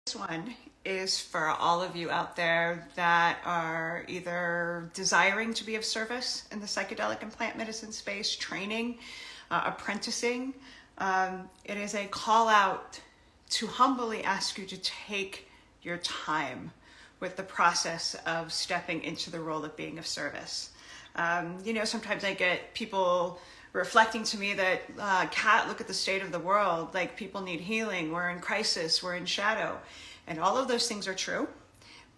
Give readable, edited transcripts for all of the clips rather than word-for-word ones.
This one is for all of you out there that are either desiring to be of service in the psychedelic and plant medicine space, training, apprenticing. It is a call out to humbly ask you to take your time with the process of stepping into the role of being of service. Sometimes I get people reflecting to me that, Kat, look at the state of the world. Like, people need healing. We're in crisis. We're in shadow. And all of those things are true,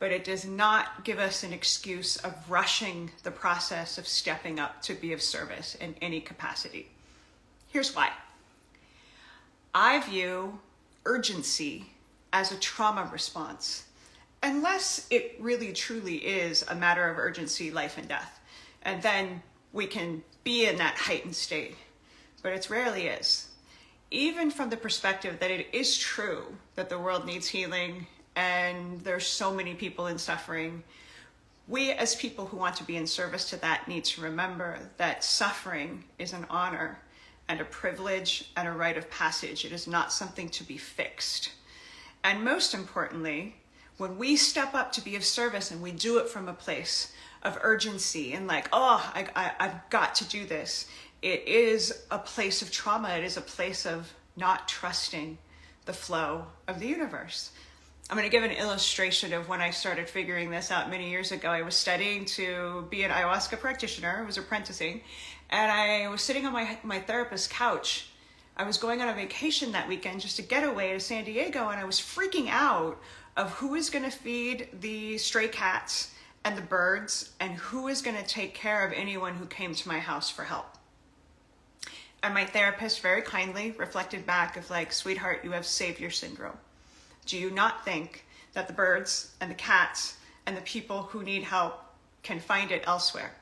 but it does not give us an excuse of rushing the process of stepping up to be of service in any capacity. Here's why. I view urgency as a trauma response, unless it really truly is a matter of urgency, life and death. And then we can be in that heightened state, but it rarely is. Even from the perspective that it is true that the world needs healing and there's so many people in suffering, we as people who want to be in service to that need to remember that suffering is an honor and a privilege and a rite of passage. It is not something to be fixed. And most importantly, when we step up to be of service and we do it from a place of urgency and like, I've got to do this, it is a place of trauma. It is a place of not trusting the flow of the universe. I'm going to give an illustration of when I started figuring this out many years ago. I was studying to be an ayahuasca practitioner. I was apprenticing, and I was sitting on my therapist's couch. I was going on a vacation that weekend, just a getaway to San Diego, and I was freaking out of who is going to feed the stray cats and the birds, and who is going to take care of anyone who came to my house for help. And my therapist very kindly reflected back of like, sweetheart, you have savior syndrome. Do you not think that the birds and the cats and the people who need help can find it elsewhere?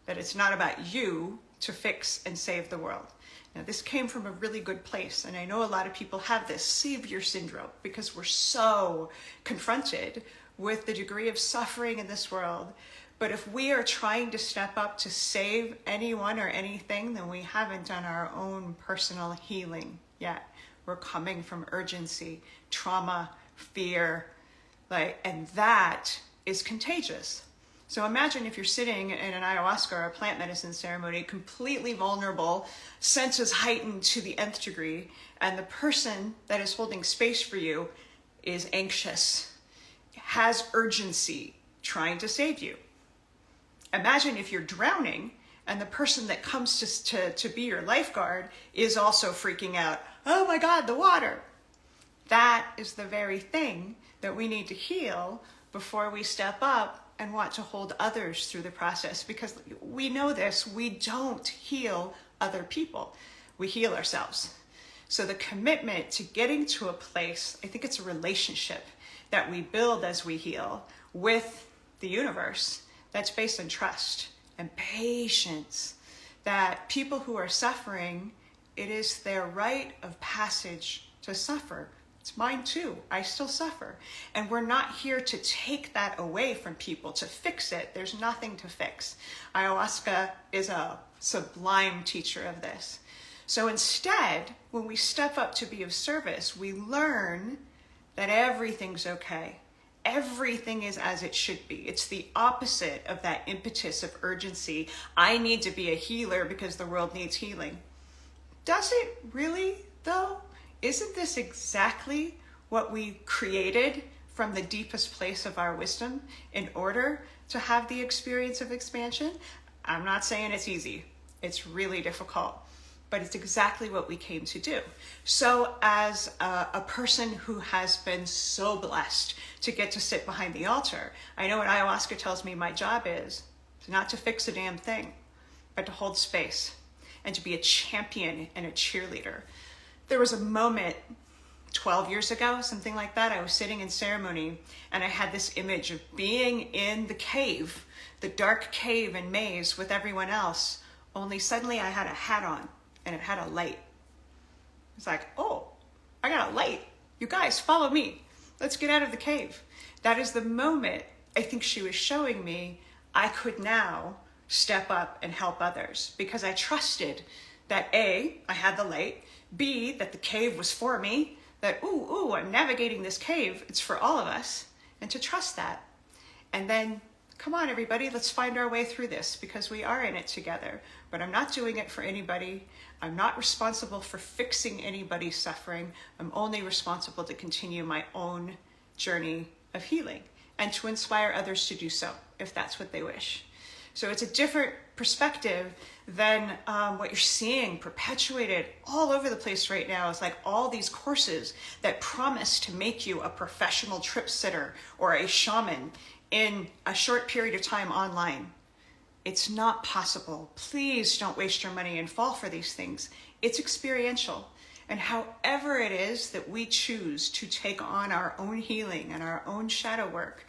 That it's not about you to fix and save the world. Now, this came from a really good place, and I know a lot of people have this savior syndrome because we're so confronted with the degree of suffering in this world. But if we are trying to step up to save anyone or anything, then we haven't done our own personal healing yet. We're coming from urgency, trauma, fear, and that is contagious. So imagine if you're sitting in an ayahuasca or a plant medicine ceremony, completely vulnerable, senses heightened to the nth degree, and the person that is holding space for you is anxious, has urgency, trying to save you. Imagine if you're drowning and the person that comes to be your lifeguard is also freaking out. Oh my God, the water. That is the very thing that we need to heal before we step up and want to hold others through the process, because we know this, we don't heal other people, we heal ourselves. So the commitment to getting to a place, I think it's a relationship that we build as we heal with the universe that's based on trust and patience, that people who are suffering, it is their rite of passage to suffer. It's mine too. I still suffer. And we're not here to take that away from people, to fix it. There's nothing to fix. Ayahuasca is a sublime teacher of this. So instead, when we step up to be of service, we learn that everything's okay. Everything is as it should be. It's the opposite of that impetus of urgency. I need to be a healer because the world needs healing. Does it really, though? Isn't this exactly what we created from the deepest place of our wisdom in order to have the experience of expansion? I'm not saying it's easy. It's really difficult, but it's exactly what we came to do. So as a person who has been so blessed to get to sit behind the altar, I know what ayahuasca tells me my job is not to fix a damn thing, but to hold space and to be a champion and a cheerleader. There was a moment 12 years ago, something like that, I was sitting in ceremony and I had this image of being in the cave, the dark cave and maze with everyone else, only suddenly I had a hat on and it had a light. It's like, oh, I got a light. You guys, follow me. Let's get out of the cave. That is the moment I think she was showing me I could now step up and help others, because I trusted that A, I had the light, B, that the cave was for me, that, ooh, I'm navigating this cave. It's for all of us. And to trust that. And then, come on, everybody, let's find our way through this because we are in it together. But I'm not doing it for anybody. I'm not responsible for fixing anybody's suffering. I'm only responsible to continue my own journey of healing and to inspire others to do so if that's what they wish. So it's a different perspective than what you're seeing perpetuated all over the place right now. It's like all these courses that promise to make you a professional trip sitter or a shaman in a short period of time online. It's not possible. Please don't waste your money and fall for these things. It's experiential. And however it is that we choose to take on our own healing and our own shadow work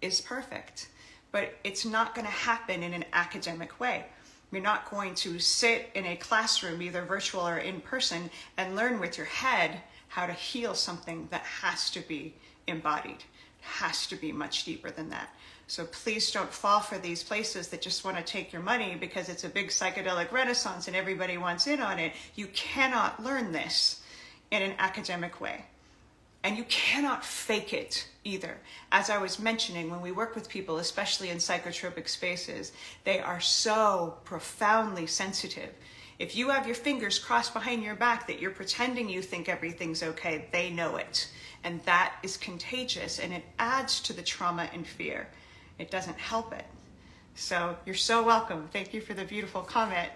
is perfect. But it's not going to happen in an academic way. You're not going to sit in a classroom, either virtual or in person, and learn with your head how to heal something that has to be embodied. It has to be much deeper than that. So please don't fall for these places that just want to take your money because it's a big psychedelic renaissance and everybody wants in on it. You cannot learn this in an academic way. And you cannot fake it either. As I was mentioning, when we work with people, especially in psychotropic spaces, they are so profoundly sensitive. If you have your fingers crossed behind your back that you're pretending you think everything's okay, they know it. And that is contagious and it adds to the trauma and fear. It doesn't help it. So you're so welcome. Thank you for the beautiful comment.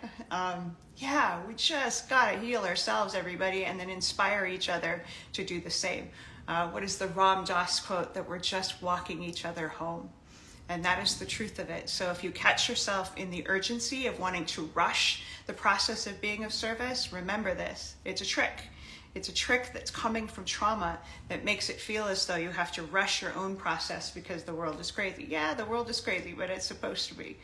Yeah, we just gotta heal ourselves, everybody, and then inspire each other to do the same. What is the Ram Dass quote? That we're just walking each other home. And that is the truth of it. So if you catch yourself in the urgency of wanting to rush the process of being of service, remember this. It's a trick. It's a trick that's coming from trauma that makes it feel as though you have to rush your own process because the world is crazy. Yeah, the world is crazy, but it's supposed to be.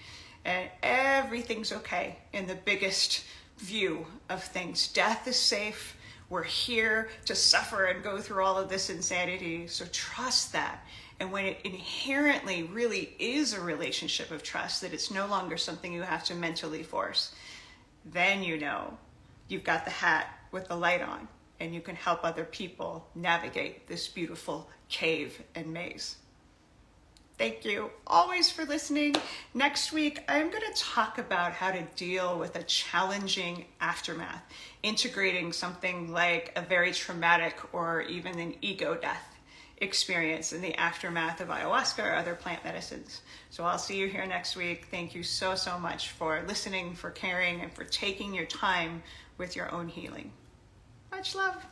And everything's okay in the biggest view of things. Death is safe. We're here to suffer and go through all of this insanity. So trust that. And when it inherently really is a relationship of trust, that it's no longer something you have to mentally force, then you know you've got the hat with the light on. And you can help other people navigate this beautiful cave and maze. Thank you always for listening. Next week, I'm going to talk about how to deal with a challenging aftermath, integrating something like a very traumatic or even an ego death experience in the aftermath of ayahuasca or other plant medicines. So I'll see you here next week. Thank you so, so much for listening, for caring, and for taking your time with your own healing. Much love.